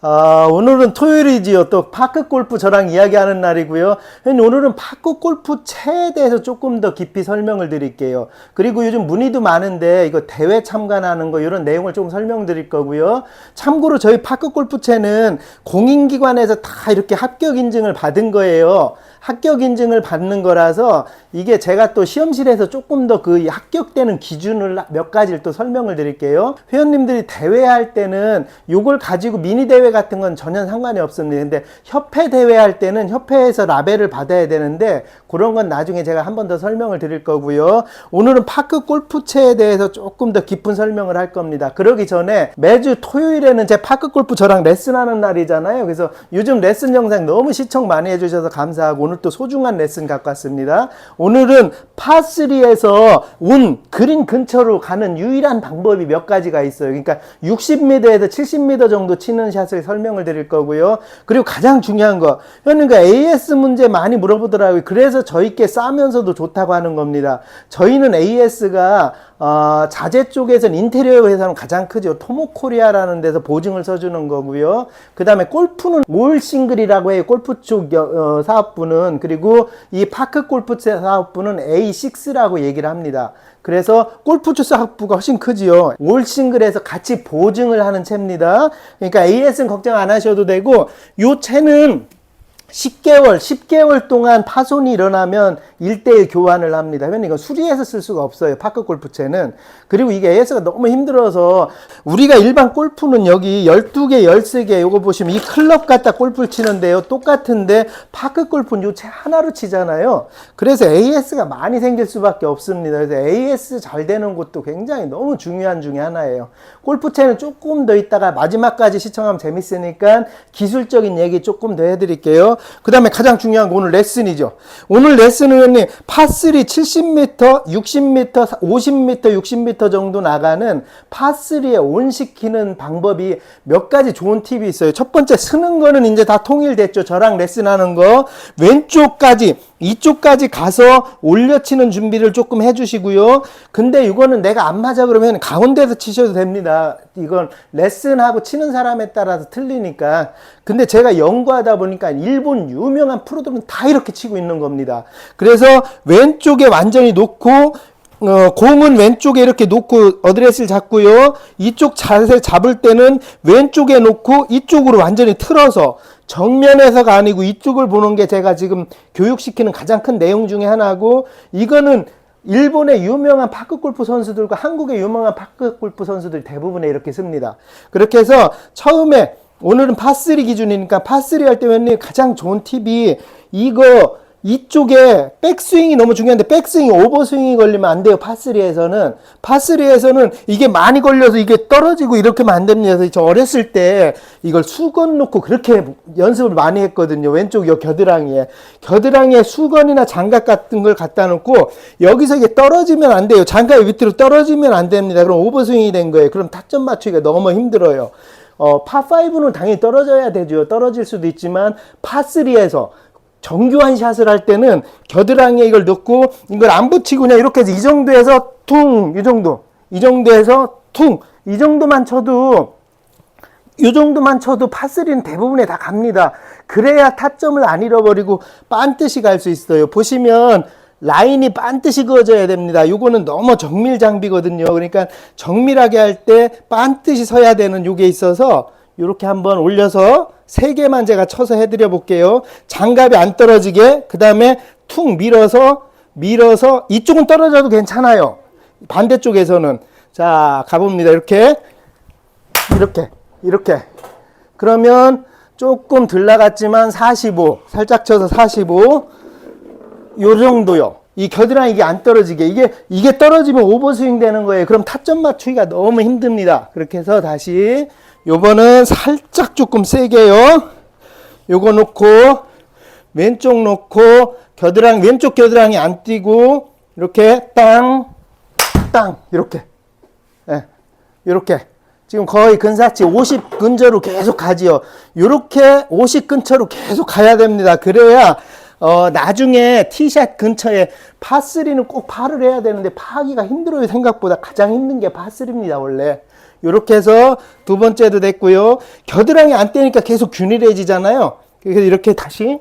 오늘은 토요일이지요. 또 파크 골프 저랑 이야기하는 날이고요. 오늘은 파크 골프채에 대해서 조금 더 깊이 설명을 드릴게요. 그리고 요즘 문의도 많은데 이거 대회 참관하는 거 이런 내용을 조금 설명드릴 거고요. 참고로 저희 파크 골프채는 공인기관에서 다 이렇게 합격 인증을 받은 거예요. 합격 인증을 받는 거라서 이게 제가 또 시험실에서 조금 더 그 합격되는 기준을 몇 가지를 또 설명을 드릴게요. 회원님들이 대회할 때는 요걸 가지고 미니 대회 같은 건 전혀 상관이 없습니다. 근데 협회 대회 할 때는 협회에서 라벨을 받아야 되는데 그런 건 나중에 제가 한 번 더 설명을 드릴 거고요. 오늘은 파크 골프채에 대해서 조금 더 깊은 설명을 할 겁니다. 그러기 전에 매주 토요일에는 제 파크 골프 저랑 레슨하는 날이잖아요. 그래서 요즘 레슨 영상 너무 시청 많이 해주셔서 감사하고 오늘 또 소중한 레슨 갖고 왔습니다. 오늘은 파3에서 온 그린 근처로 가는 유일한 방법이 몇 가지가 있어요. 그러니까 60m에서 70m 정도 치는 샷을 설명을 드릴 거고요. 그리고 가장 중요한 거, 그러니까 AS 문제 많이 물어보더라고요. 그래서 저희께 싸면서도 좋다고 하는 겁니다. 저희는 AS가 자재 쪽에서는 인테리어 회사는 가장 크죠. 토모코리아라는 데서 보증을 써주는 거고요. 그 다음에 골프는 올 싱글이라고 해요. 골프 쪽 사업부는. 그리고 이 파크 골프채 사업부는 A6라고 얘기를 합니다. 그래서 골프채 사업부가 훨씬 크지요. 올 싱글에서 같이 보증을 하는 채입니다. 그러니까 AS는 걱정 안 하셔도 되고, 요 채는 10개월 동안 파손이 일어나면 1:1 교환을 합니다. 왜냐면 이건 수리해서 쓸 수가 없어요. 파크 골프채는. 그리고 이게 AS가 너무 힘들어서 우리가 일반 골프는 여기 12개, 13개 요거 보시면 이 클럽 갖다 골프를 치는데요. 똑같은데 파크 골프는 요 채 하나로 치잖아요. 그래서 AS가 많이 생길 수밖에 없습니다. 그래서 AS 잘 되는 것도 굉장히 너무 중요한 중에 하나예요. 골프채는 조금 더 있다가 마지막까지 시청하면 재밌으니까 기술적인 얘기 조금 더 해드릴게요. 그 다음에 가장 중요한 거 오늘 레슨이죠. 오늘 레슨은 파3 70m, 60m, 50m, 60m 정도 나가는 파3에 온시키는 방법이 몇 가지 좋은 팁이 있어요. 첫 번째, 쓰는 거는 이제 다 통일됐죠. 저랑 레슨하는 거. 왼쪽까지, 이쪽까지 가서 올려치는 준비를 조금 해주시고요. 근데 이거는 내가 안 맞아 그러면 가운데서 치셔도 됩니다. 이건 레슨하고 치는 사람에 따라서 틀리니까. 근데 제가 연구하다 보니까 일본 유명한 프로들은 다 이렇게 치고 있는 겁니다. 그래서 왼쪽에 완전히 놓고 공은 왼쪽에 이렇게 놓고 어드레스를 잡고요. 이쪽 자세 잡을 때는 왼쪽에 놓고 이쪽으로 완전히 틀어서 정면에서가 아니고 이쪽을 보는 게 제가 지금 교육시키는 가장 큰 내용 중에 하나고, 이거는 일본의 유명한 파크 골프 선수들과 한국의 유명한 파크 골프 선수들 대부분에 이렇게 씁니다. 그렇게 해서 처음에 오늘은 파3 기준이니까 파3 할 때 가장 좋은 팁이 이쪽에 백스윙이 너무 중요한데 백스윙이 오버스윙이 걸리면 안 돼요. 파3에서는 이게 많이 걸려서 이게 떨어지고 이렇게 하면 안 됩니다. 그래서 저 어렸을 때 이걸 수건 놓고 그렇게 연습을 많이 했거든요. 왼쪽 요 겨드랑이에 수건이나 장갑 같은 걸 갖다 놓고 여기서 이게 떨어지면 안 돼요. 장갑이 밑으로 떨어지면 안 됩니다. 그럼 오버스윙이 된 거예요. 그럼 타점 맞추기가 너무 힘들어요. 파5는 당연히 떨어져야 되죠. 떨어질 수도 있지만 파3에서 정교한 샷을 할 때는 겨드랑이에 이걸 넣고 이걸 안 붙이고 그냥 이렇게 해서 이 정도에서 퉁, 이 정도에서 퉁, 이 정도만 쳐도 파3는 대부분에 다 갑니다. 그래야 타점을 안 잃어버리고 반듯이 갈 수 있어요. 보시면 라인이 반듯이 그어져야 됩니다. 요거는 너무 정밀 장비거든요. 그러니까 정밀하게 할 때 반듯이 서야 되는 요게 있어서 요렇게 한번 올려서 3개만 제가 쳐서 해드려 볼게요. 장갑이 안 떨어지게. 그 다음에 툭 밀어서 이쪽은 떨어져도 괜찮아요. 반대쪽에서는. 자, 가봅니다. 이렇게. 그러면 조금 덜 나갔지만 45. 살짝 쳐서 45. 요 정도요. 이 겨드랑이 이게 안 떨어지게. 이게 떨어지면 오버스윙 되는 거예요. 그럼 타점 맞추기가 너무 힘듭니다. 그렇게 해서 다시. 요번은 살짝 조금 세게요. 요거 놓고 왼쪽 놓고 왼쪽 겨드랑이 안 띄고 이렇게 땅 이렇게. 이렇게 지금 거의 근사치 50 근처로 계속 가지요. 요렇게 50 근처로 계속 가야 됩니다. 그래야 나중에 티샷 근처에 파3는 꼭 파를 해야 되는데 파하기가 힘들어요. 생각보다 가장 힘든 게 파3입니다. 원래 요렇게 해서 두 번째도 됐고요. 겨드랑이 안 떼니까 계속 균일해지잖아요. 그래서 이렇게 다시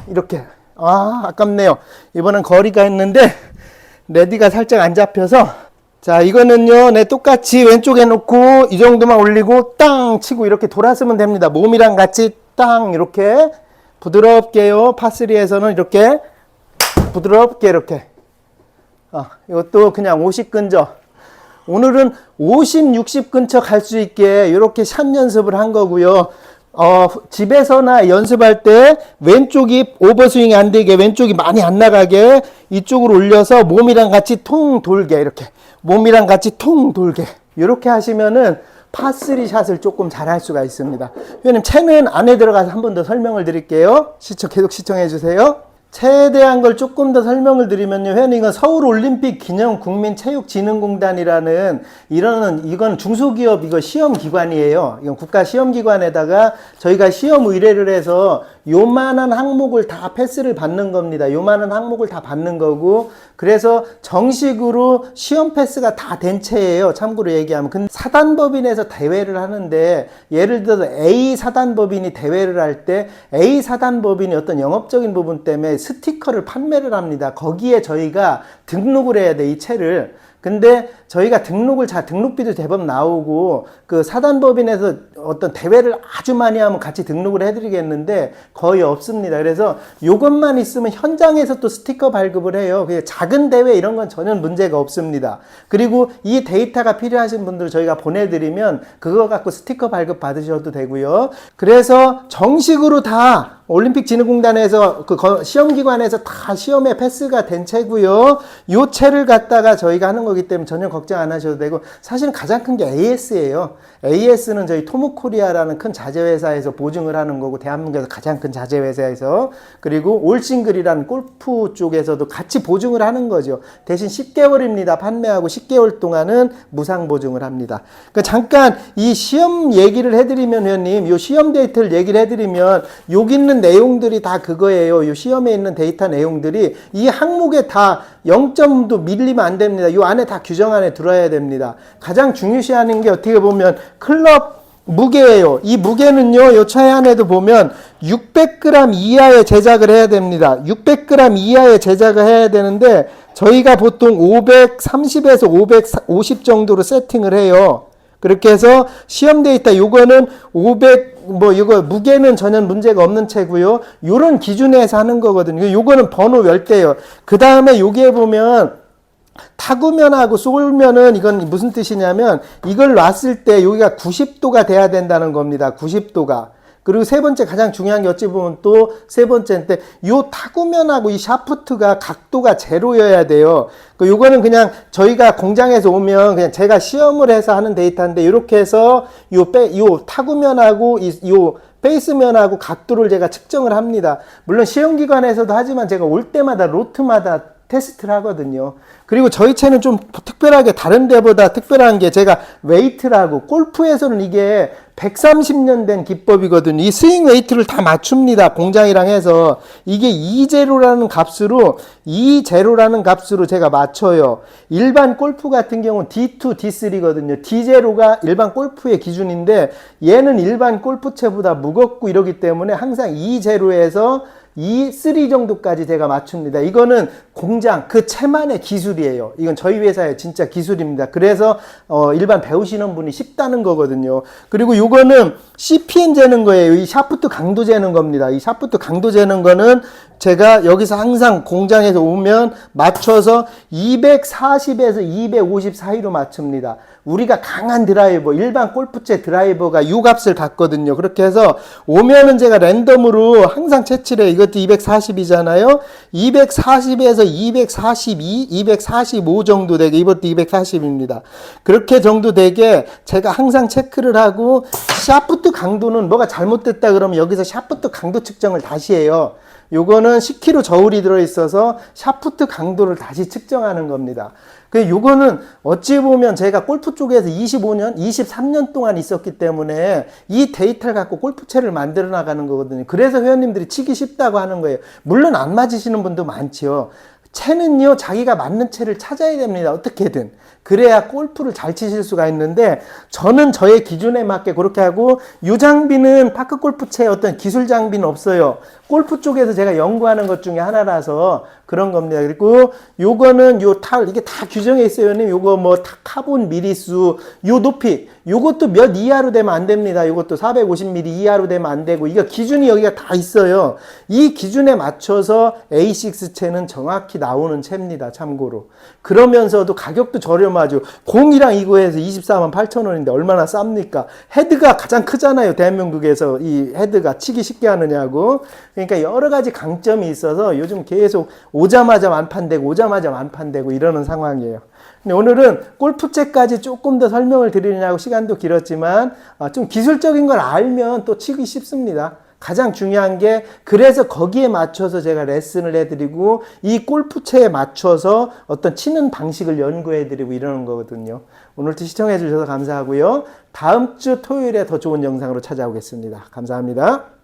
이렇게 아깝네요. 이번엔 거리가 있는데 레디가 살짝 안 잡혀서 자 이거는요 똑같이 왼쪽에 놓고 이 정도만 올리고 땅 치고 이렇게 돌았으면 됩니다. 몸이랑 같이 땅 이렇게 부드럽게요. 파3에서는 이렇게 부드럽게 이렇게 이것도 그냥 50 근저 오늘은 50, 60 근처 갈 수 있게 이렇게 샷 연습을 한 거고요. 집에서나 연습할 때 왼쪽이 오버스윙이 안 되게 왼쪽이 많이 안 나가게 이쪽으로 올려서 몸이랑 같이 통 돌게 이렇게 몸이랑 같이 통 돌게 이렇게 하시면은 파3 샷을 조금 잘 할 수가 있습니다. 회원님 채는 안에 들어가서 한 번 더 설명을 드릴게요. 계속 시청해 주세요. 채에 대한 걸 조금 더 설명을 드리면요. 회원님 이건 서울올림픽 기념국민체육진흥공단이라는 이건 중소기업 이거 시험기관이에요. 이건 국가시험기관에다가 저희가 시험 의뢰를 해서 요만한 항목을 다 패스를 받는 겁니다. 요만한 항목을 다 받는 거고 그래서 정식으로 시험 패스가 다 된 채예요. 참고로 얘기하면. 근데 사단법인에서 대회를 하는데 예를 들어서 A 사단법인이 대회를 할 때 A 사단법인이 어떤 영업적인 부분 때문에 스티커를 판매를 합니다. 거기에 저희가 등록을 해야 돼, 이 채를. 근데 저희가 등록비도 제법 나오고 그 사단법인에서 어떤 대회를 아주 많이 하면 같이 등록을 해드리겠는데 거의 없습니다. 그래서 요것만 있으면 현장에서 또 스티커 발급을 해요. 작은 대회 이런 건 전혀 문제가 없습니다. 그리고 이 데이터가 필요하신 분들 저희가 보내드리면 그거 갖고 스티커 발급 받으셔도 되고요. 그래서 정식으로 다 올림픽진흥공단에서 그 시험기관에서 다 시험에 패스가 된 채고요. 요 채를 갖다가 저희가 하는 거기 때문에 전혀 걱정 안 하셔도 되고 사실은 가장 큰 게 AS예요. AS는 저희 토모코리아라는 큰 자재회사에서 보증을 하는 거고 대한민국에서 가장 큰 자재회사에서 그리고 올싱글이라는 골프 쪽에서도 같이 보증을 하는 거죠. 대신 10개월입니다. 판매하고 10개월 동안은 무상 보증을 합니다. 그러니까 잠깐 이 시험 얘기를 해드리면 회원님 요 시험 데이터를 얘기를 해드리면 여기 있는 내용들이 다 그거예요. 요 시험에 있는 데이터 내용들이 이 항목에 다 0점도 밀리면 안 됩니다. 요 안에 다 규정 안에 들어야 됩니다. 가장 중요시하는 게 어떻게 보면 클럽 무게예요. 이 무게는요, 요 차에 안에도 보면 600g 이하의 제작을 해야 됩니다. 600g 이하의 제작을 해야 되는데 저희가 보통 530에서 550 정도로 세팅을 해요. 그렇게 해서 시험 데이터 요거는 500 이거 무게는 전혀 문제가 없는 채고요. 요런 기준에서 하는 거거든요. 요거는 번호 10개예요. 그 다음에 여기에 보면 타구면하고 쏠면은 이건 무슨 뜻이냐면 이걸 놨을 때 여기가 90도가 돼야 된다는 겁니다. 90도가. 그리고 세 번째 가장 중요한 게 어찌 보면 또 세 번째인데 요 타구면하고 이 샤프트가 각도가 제로여야 돼요. 요거는 그냥 저희가 공장에서 오면 그냥 제가 시험을 해서 하는 데이터인데 이렇게 해서 요 타구면하고 요 베이스면하고 각도를 제가 측정을 합니다. 물론 시험기관에서도 하지만 제가 올 때마다 로트마다 테스트를 하거든요. 그리고 저희 채는 좀 특별하게 다른 데보다 특별한 게 제가 웨이트라고 골프에서는 이게 130년 된 기법이거든요. 이 스윙 웨이트를 다 맞춥니다. 공장이랑 해서 이게 E0라는 값으로 제가 맞춰요. 일반 골프 같은 경우는 D2, D3거든요. D0가 일반 골프의 기준인데 얘는 일반 골프채보다 무겁고 이러기 때문에 항상 E0에서 E3 정도까지 제가 맞춥니다. 이거는 공장 그 채만의 기술이에요. 이건 저희 회사의 진짜 기술입니다. 그래서 일반 배우시는 분이 쉽다는 거거든요. 그리고 요거는 CPM 재는 거예요. 이 샤프트 강도 재는 겁니다. 이 샤프트 강도 재는 거는 제가 여기서 항상 공장에서 오면 맞춰서 240에서 250 사이로 맞춥니다. 우리가 강한 드라이버, 일반 골프채 드라이버가 요 값을 갖거든요. 그렇게 해서 오면은 제가 랜덤으로 항상 채취를 해요. 이것도 240이잖아요. 240에서 242, 245 정도 되게, 이것도 240입니다. 그렇게 정도 되게 제가 항상 체크를 하고 샤프트 강도는 뭐가 잘못됐다 그러면 여기서 샤프트 강도 측정을 다시 해요. 요거는 10kg 저울이 들어있어서 샤프트 강도를 다시 측정하는 겁니다. 요거는 어찌 보면 제가 골프 쪽에서 25년, 23년 동안 있었기 때문에 이 데이터를 갖고 골프채를 만들어 나가는 거거든요. 그래서 회원님들이 치기 쉽다고 하는 거예요. 물론 안 맞으시는 분도 많지요. 채는요, 자기가 맞는 채를 찾아야 됩니다. 어떻게든. 그래야 골프를 잘 치실 수가 있는데, 저는 저의 기준에 맞게 그렇게 하고, 이 장비는 파크 골프채에 어떤 기술 장비는 없어요. 골프 쪽에서 제가 연구하는 것 중에 하나라서 그런 겁니다. 그리고 요거는 요 탈, 이게 다 규정해 있어요. 형님. 요거 뭐 카본 미리수, 요 높이, 요것도 몇 이하로 되면 안 됩니다. 요것도 450mm 이하로 되면 안 되고, 이거 기준이 여기가 다 있어요. 이 기준에 맞춰서 A6 채는 정확히 나오는 채입니다. 참고로. 그러면서도 가격도 저렴하죠. 공이랑 이거 해서 24만 8천 원인데 얼마나 쌉니까? 헤드가 가장 크잖아요. 대한민국에서 이 헤드가 치기 쉽게 하느냐고. 그러니까 여러 가지 강점이 있어서 요즘 계속 오자마자 완판되고 오자마자 완판되고 이러는 상황이에요. 근데 오늘은 골프채까지 조금 더 설명을 드리려고 시간도 길었지만 좀 기술적인 걸 알면 또 치기 쉽습니다. 가장 중요한 게, 그래서 거기에 맞춰서 제가 레슨을 해드리고 이 골프채에 맞춰서 어떤 치는 방식을 연구해드리고 이러는 거거든요. 오늘도 시청해 주셔서 감사하고요. 다음 주 토요일에 더 좋은 영상으로 찾아오겠습니다. 감사합니다.